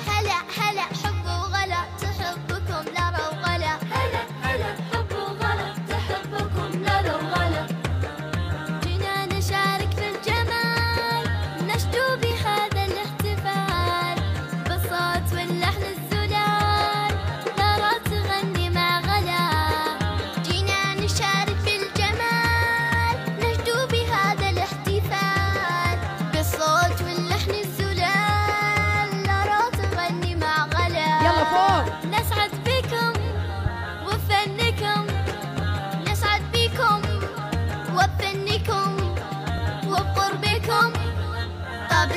هلا هلا حب وغلا تحبكم لا وغلا، هلا هلا حب وغلا تحبكم لا وغلا. جينا نشارك في الجمال نشدو بهذا الاحتفال، بالصوت واللحن الزلال لارا تغني مع غلا. جينا نشارك في الجمال نشدو بهذا الاحتفال، بالصوت واللحن الزلال لارا تغني مع غلا. يلا فوق. نسعد بكم وفنكم، نسعد بكم وبفنكم وبقربكم. طاب